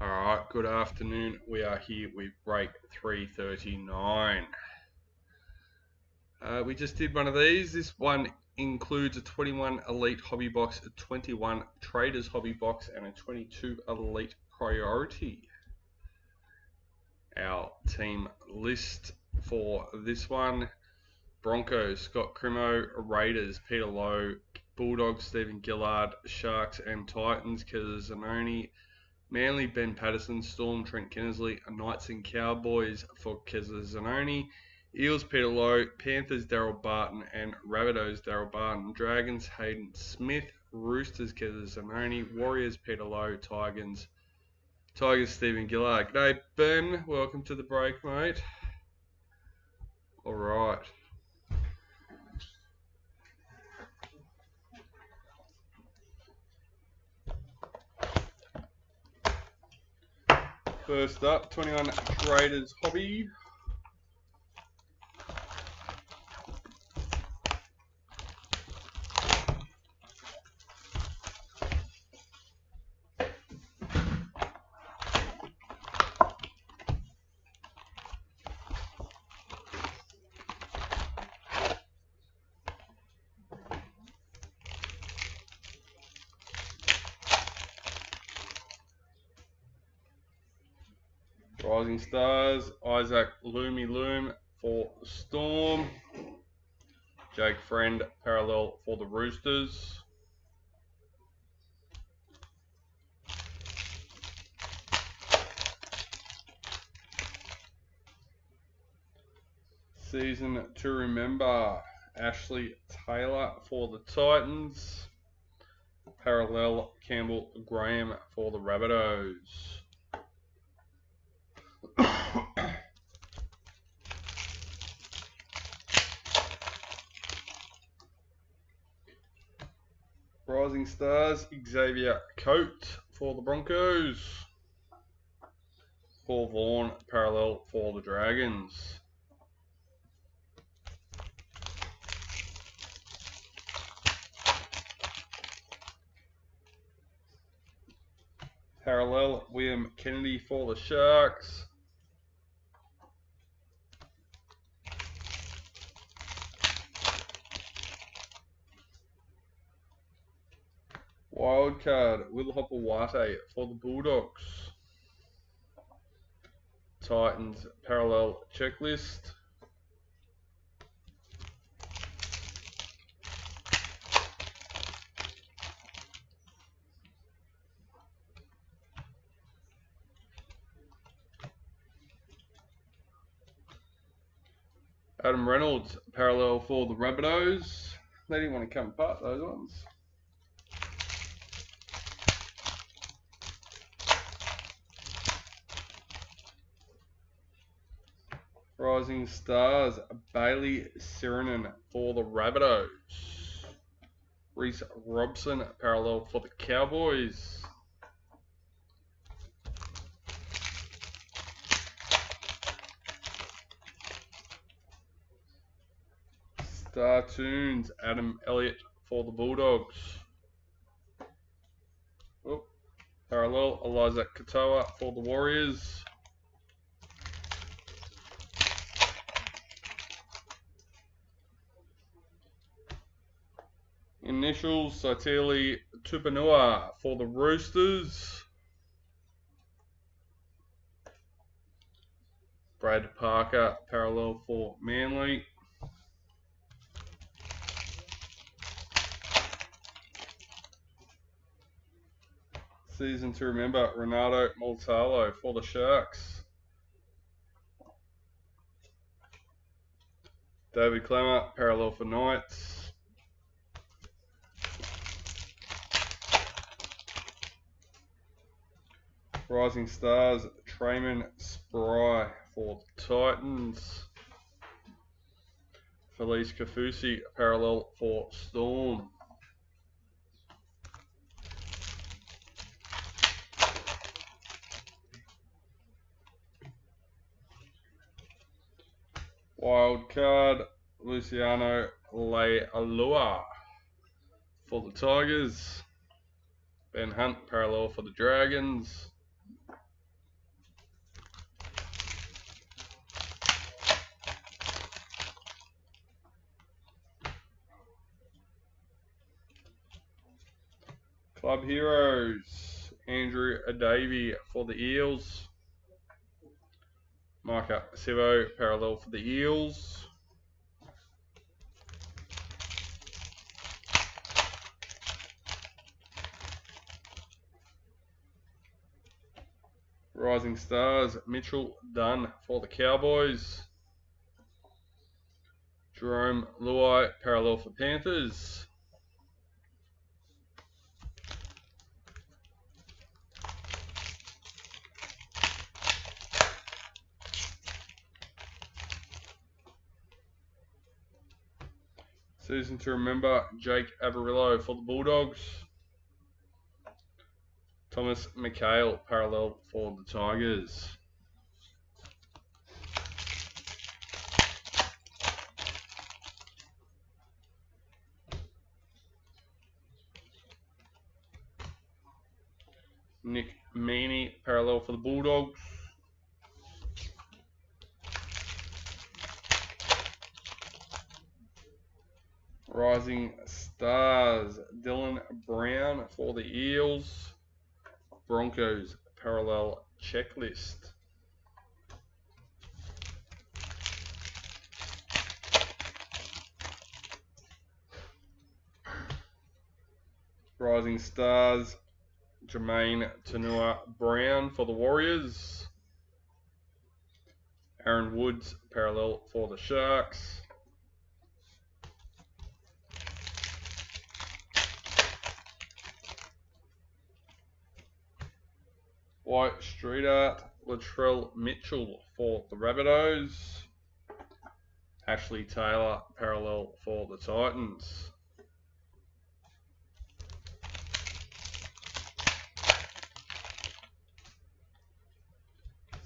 Alright, good afternoon. We are here with break 339. We just did one of these. This one includes a 21 Elite Hobby Box, a 21 Traders Hobby Box, and a 22 Elite Priority. Our team list for this one: Broncos, Scott Crimo; Raiders, Peter Lowe; Bulldogs, Stephen Gillard; Sharks and Titans, Keza Zanoni; Manly, Ben Patterson; Storm, Trent Kinnersley; Knights and Cowboys for Keza Zanoni; Eels, Peter Lowe; Panthers, Daryl Barton; and Rabbitohs, Daryl Barton; Dragons, Hayden Smith; Roosters, Keza Zanoni; Warriors, Peter Lowe; Tigers, Stephen Gillard. G'day, Ben. Welcome to the break, mate. Alright. First up, 21 Traders Hobby. Rising Stars, Isaac Loomy Loom for Storm; Jake Friend, parallel for the Roosters; Season to Remember, Ashley Taylor for the Titans; parallel, Campbell Graham for the Rabbitohs. Rising Stars, Xavier Coates for the Broncos; Paul Vaughan, parallel for the Dragons; parallel, William Kennedy for the Sharks; wildcard, Will Hopewate for the Bulldogs; Titans, parallel checklist; Adam Reynolds, parallel for the Rabbitohs. They didn't want to come apart, those ones. Rising Stars, Bailey Sirenen for the Rabbitohs; Reece Robson, parallel for the Cowboys; Star Tunes, Adam Elliott for the Bulldogs; parallel, Eliza Katoa for the Warriors; initials, Saitili Tupanua for the Roosters; Brad Parker, parallel for Manly; Season to Remember, Renato Multalo for the Sharks; David Clemmer, parallel for Knights; Rising Stars, Trayman Spry for the Titans; Felice Kafusi, parallel for Storm; wildcard, Luciano Leilua for the Tigers; Ben Hunt, parallel for the Dragons; Club Heroes, Andrew Davey for the Eels. Micah Sivo, parallel for the Eels. Rising Stars, Mitchell Dunn for the Cowboys. Jerome Luai, parallel for Panthers. Season to remember, Jake Averillo for the Bulldogs. Thomas McHale, parallel for the Tigers. Nick Meaney, parallel for the Bulldogs. Rising Stars, Dylan Brown for the Eels. Broncos, parallel checklist. Rising Stars, Jermaine Tanua Brown for the Warriors. Aaron Woods, parallel for the Sharks. White Street Art, Latrell Mitchell for the Rabbitohs. Ashley Taylor, parallel for the Titans.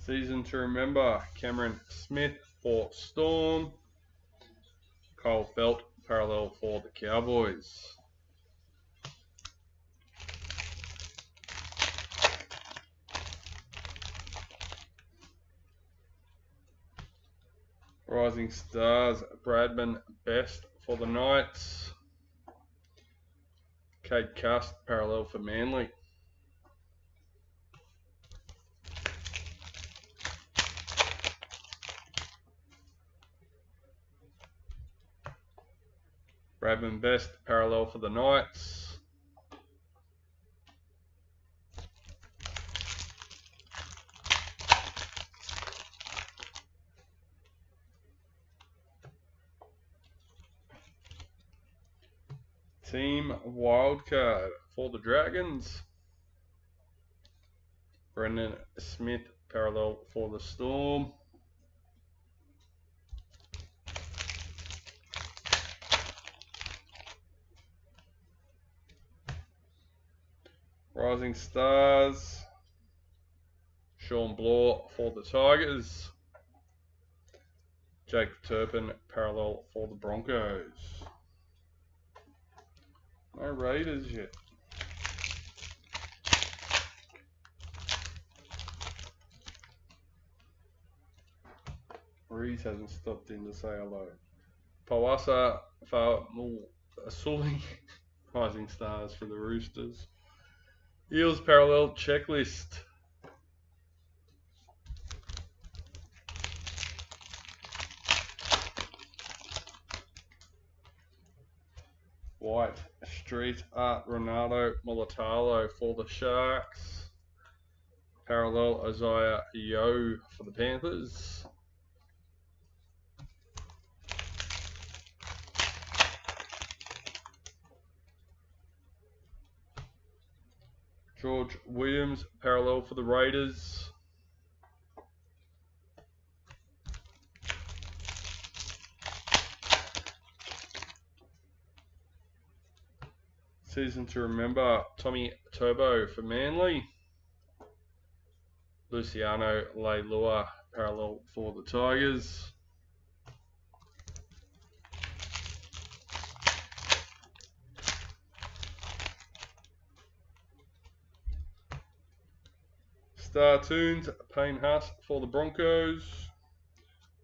Season to remember, Cameron Smith for Storm. Cole Felt, parallel for the Cowboys. Rising Stars, Bradman Best for the Knights. Cade Cust, parallel for Manly. Bradman Best, parallel for the Knights. Team Wildcard for the Dragons. Brendan Smith, parallel for the Storm. Rising Stars, Sean Bloor for the Tigers. Jake Turpin, parallel for the Broncos. No Raiders yet. Reese hasn't stopped in to say hello. Pawasa Asuli, Rising Stars for the Roosters. Eels parallel checklist. White Street Art, Ronaldo Mulatalo for the Sharks. Parallel Isaiah Yo for the Panthers. George Williams, parallel for the Raiders. Season to remember, Tommy Turbo for Manly. Luciano Leilua, parallel for the Tigers. Star Tunes, Payne Huss for the Broncos.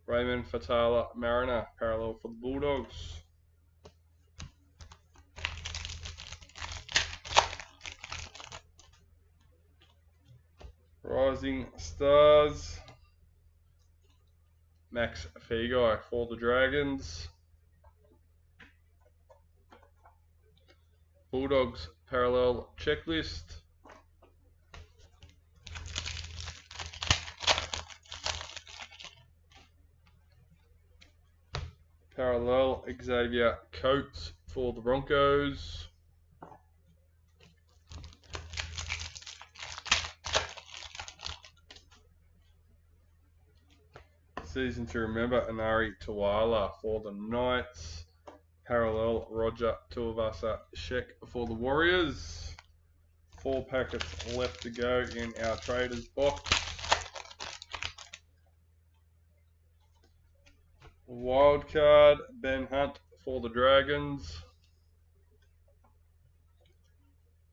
Raymond Fatala Mariner, parallel for the Bulldogs. Rising Stars, Max Fegai for the Dragons. Bulldogs Parallel Checklist. Parallel Xavier Coates for the Broncos. Season to remember, Anari Tuala for the Knights. Parallel Roger Tuivasa Sheck for the Warriors. 4 packets left to go in our Traders box. Wildcard Ben Hunt for the Dragons.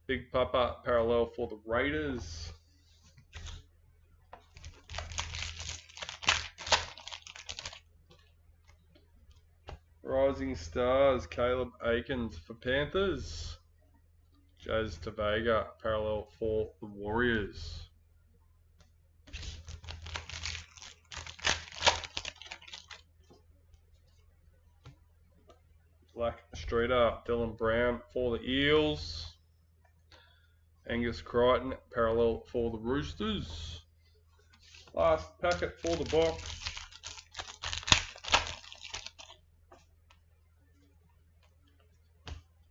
Big Papa Parallel for the Raiders. Rising Stars, Caleb Aikens for Panthers. Jazz Tavega, Parallel for the Warriors. Black Streeter, Dylan Brown for the Eels. Angus Crichton, Parallel for the Roosters. Last packet for the box.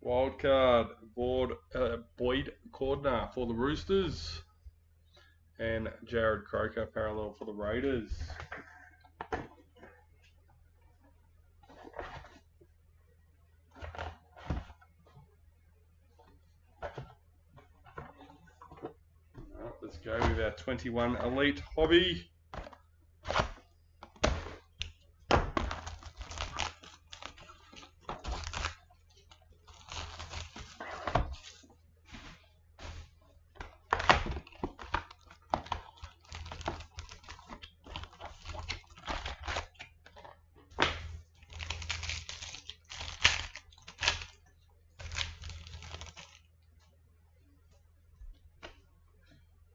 Wildcard, Boyd Cordner for the Roosters. And Jared Croker, Parallel for the Raiders. Let's go with our 21 Elite Hobby.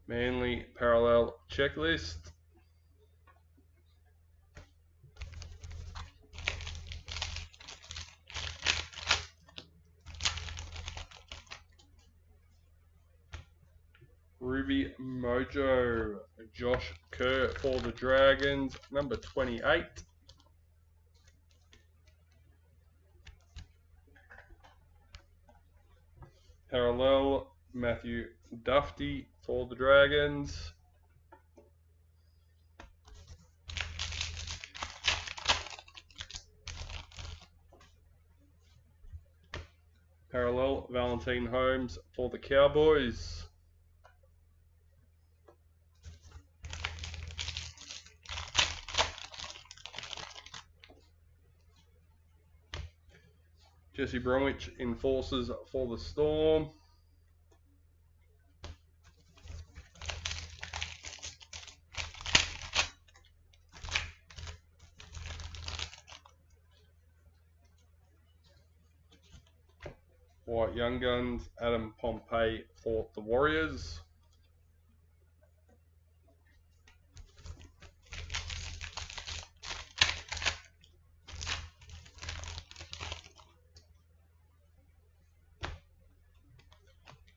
Manly Parallel Checklist. Ruby Mojo, Josh Kerr for the Dragons, number 28. Parallel, Matthew Duffy for the Dragons. Parallel, Valentine Holmes for the Cowboys. Jesse Bromwich, Enforcers for the Storm. White Young Guns, Adam Pompey for the Warriors.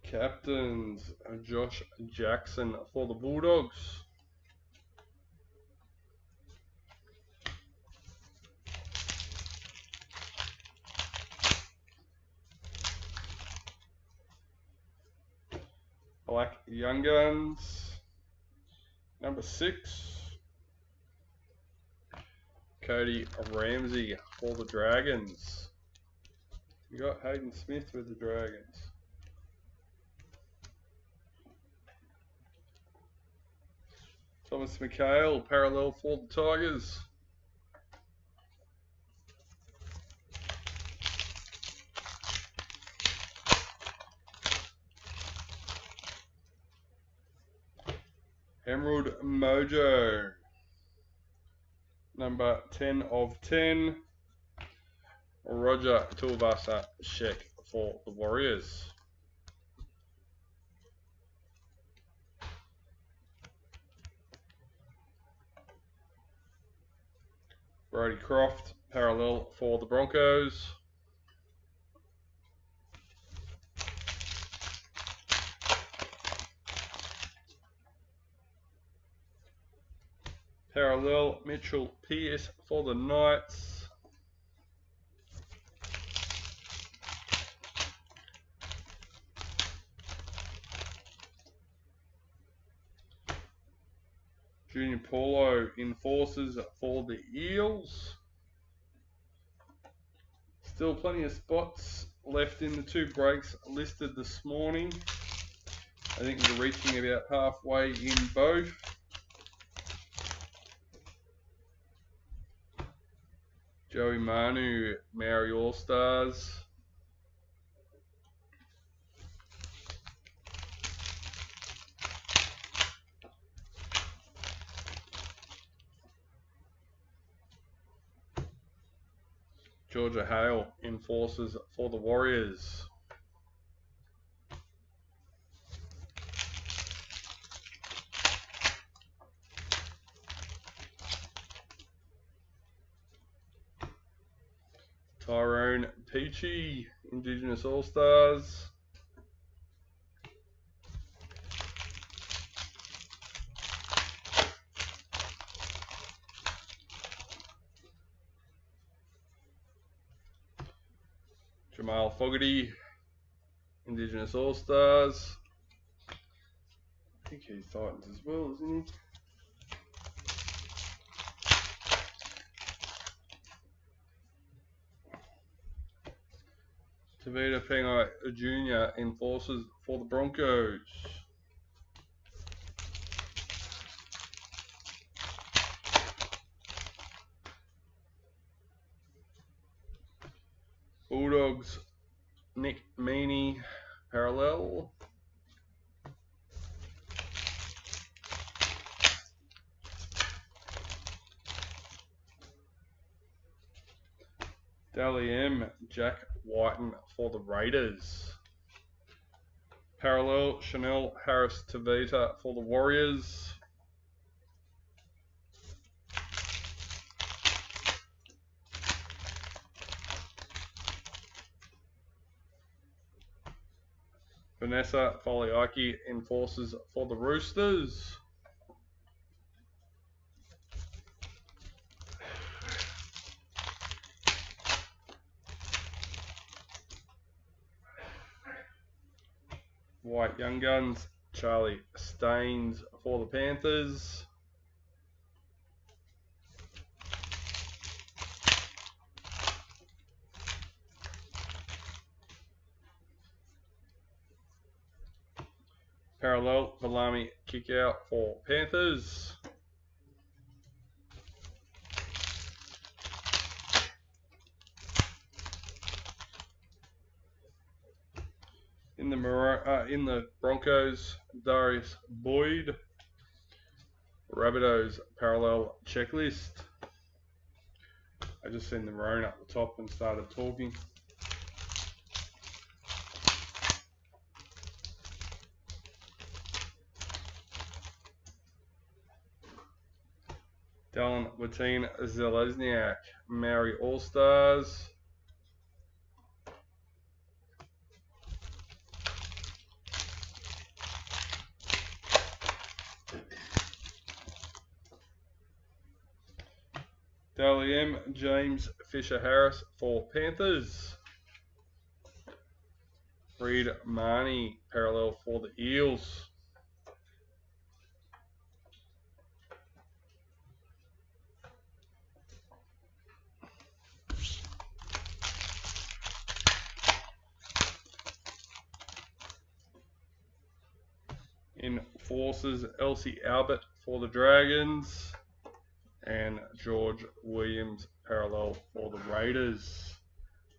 Captains, Josh Jackson for the Bulldogs. Black Young Guns, number 6. Cody Ramsey for the Dragons. You got Hayden Smith with the Dragons. Thomas McHale, Parallel for the Tigers. Emerald Mojo, number 10 of 10. Roger Tuivasa Sheck for the Warriors. Brody Croft, parallel for the Broncos. Parallel, Mitchell Pearce for the Knights. Junior Paulo, Enforcers for the Eels. Still plenty of spots left in the 2 breaks listed this morning. I think we're reaching about halfway in both. Joey Manu, Maori All-Stars. Georgia Hale, Enforcers for the Warriors. Tyrone Peachy, Indigenous All-Stars. Jamal Fogarty, Indigenous All-Stars. I think he's Titans as well, isn't he? Tavita Pengai Jr. Enforcers for the Broncos. Bulldogs, Nick Meaney, parallel. Dally M, Jack Whiten for the Raiders. Parallel, Chanel Harris Tavita for the Warriors. Vanessa Foliaki, Enforcers for the Roosters. White Young Guns, Charlie Staines for the Panthers. Parallel, Valami kick out for Panthers. In the Broncos, Darius Boyd. Rabbitohs parallel checklist. I just seen the maroon up the top and started talking. Dylan Watine Zelezniak, Maori All-Stars. Dally M, James Fisher-Harris for Panthers. Reed Marnie, parallel for the Eels. Enforcers, Elsie Albert for the Dragons. And George Williams parallel for the Raiders.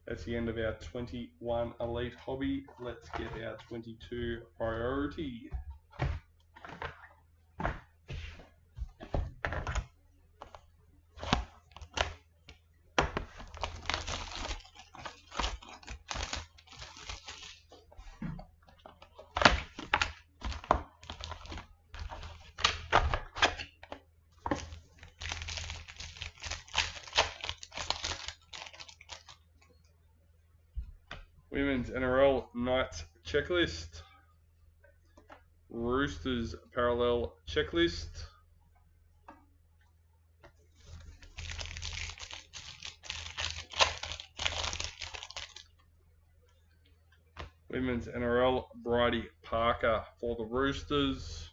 That's the end of our 21 Elite Hobby. Let's get our 22 Priority. Women's NRL Nights Checklist. Roosters Parallel Checklist. Women's NRL Bridie Parker for the Roosters.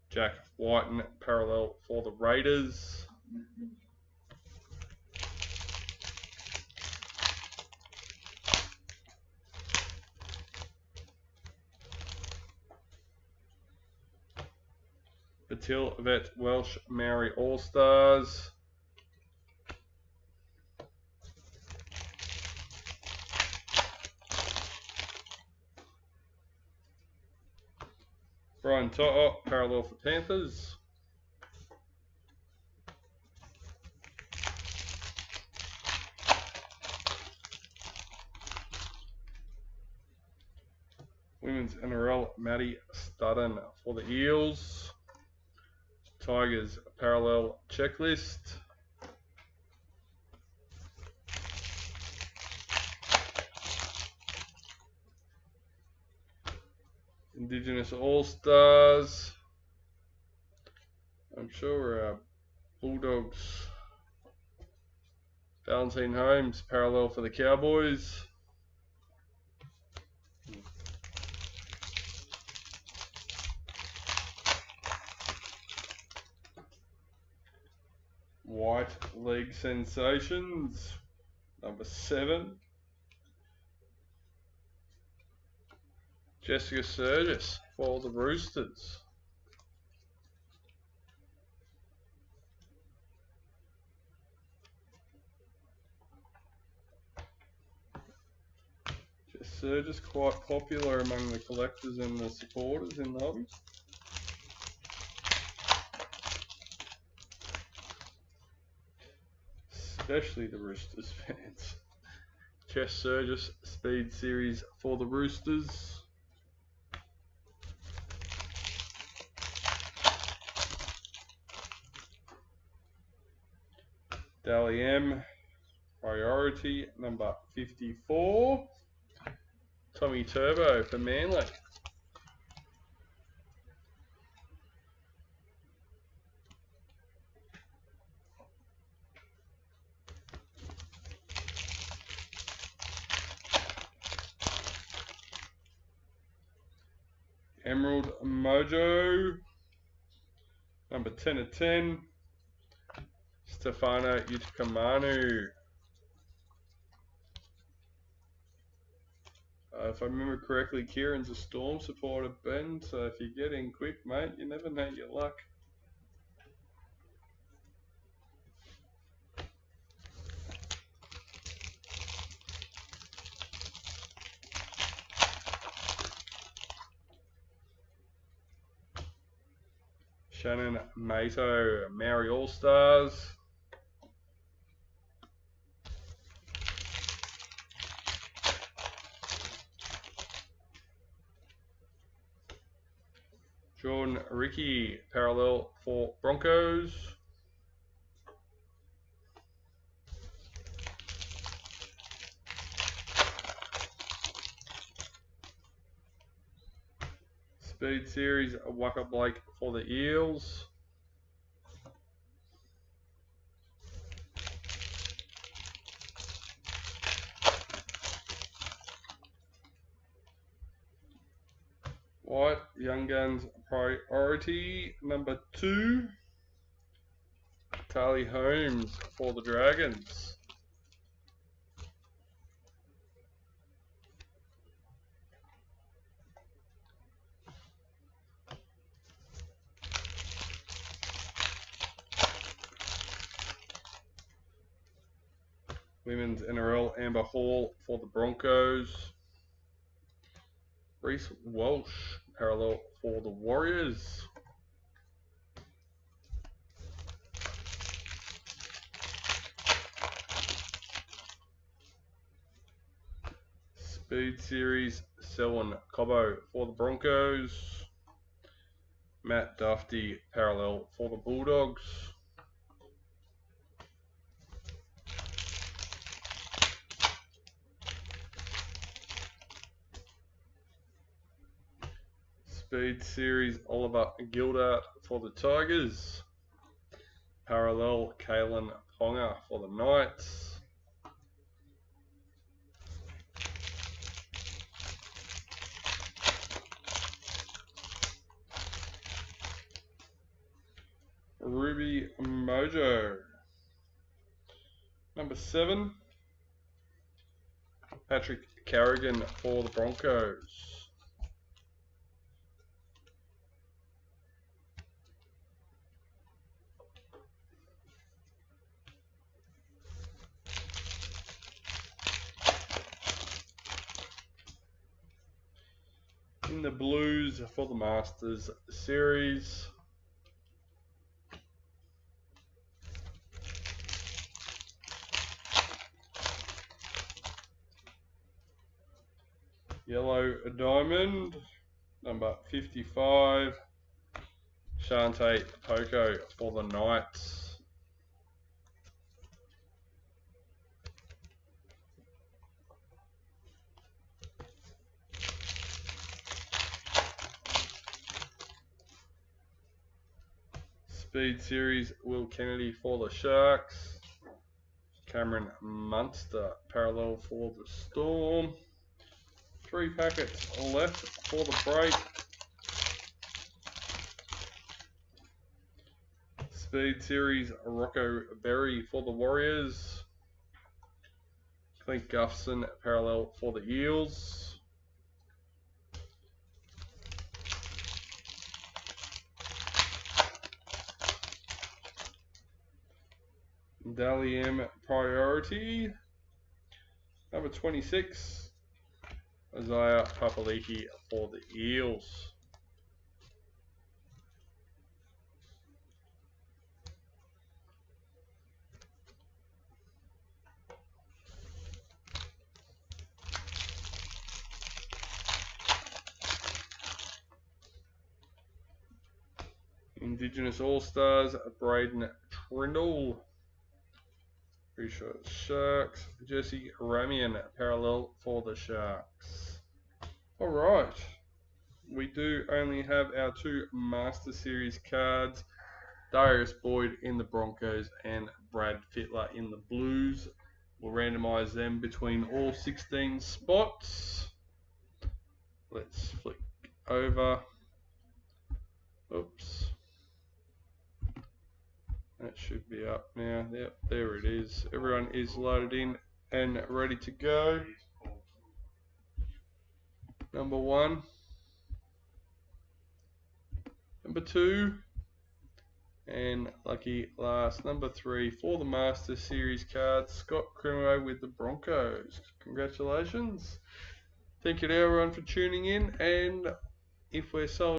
Jack Whiten Parallel for the Raiders. Batil Vet Welsh Maori All-Stars. Brian To'o Parallel for Panthers. Women's NRL Maddie Studden for the Eels. Tigers Parallel Checklist. Indigenous All-Stars. I'm sure Bulldogs. Valentine Holmes Parallel for the Cowboys. White League Sensations, number 7. Jessica Sturgis for the Roosters. Jessica Sturgis quite popular among the collectors and the supporters in the hobby. Especially the Roosters fans. Chess Surgis Speed Series for the Roosters. Dally M Priority number 54. Tommy Turbo for Manly. Emerald Mojo, number 10 of 10, Stefano Utikamanu. If I remember correctly, Kieran's a Storm supporter, Ben, so if you get in quick, mate, you never know your luck. Shannon Mato, Maori All-Stars. Jordan Ricky, Parallel for Broncos. Speed Series, Waka Blake for the Eels. White Young Guns Priority number 2. Charlie Holmes for the Dragons. Women's NRL Amber Hall for the Broncos. Reece Walsh Parallel for the Warriors. Speed Series Selwyn Cobbo for the Broncos. Matt Duffy Parallel for the Bulldogs. Speed Series Oliver Gildart for the Tigers. Parallel Kalen Ponga for the Knights. Ruby Mojo. Number 7. Patrick Carrigan for the Broncos. In the Blues for the Masters Series. Yellow Diamond, number 55, Shante Poco for the Knights. Speed Series Will Kennedy for the Sharks. Cameron Munster parallel for the Storm. 3 packets left for the break. Speed Series Rocco Berry for the Warriors. Clint Gufson parallel for the Eels. NRL Priority, number 26, Isaiah Papali'i for the Eels. Indigenous All-Stars, Braden Trindle. Pretty sure it's Sharks. Jesse Ramian, parallel for the Sharks. Alright. We do only have our 2 Master Series cards. Darius Boyd in the Broncos and Brad Fittler in the Blues. We'll randomize them between all 16 spots. Let's flick over. Oops. That should be up now. Yep, there it is. Everyone is loaded in and ready to go. Number 1. Number 2. And lucky last, number 3 for the Master Series cards, Scott Crimo with the Broncos. Congratulations. Thank you to everyone for tuning in, and if we're sold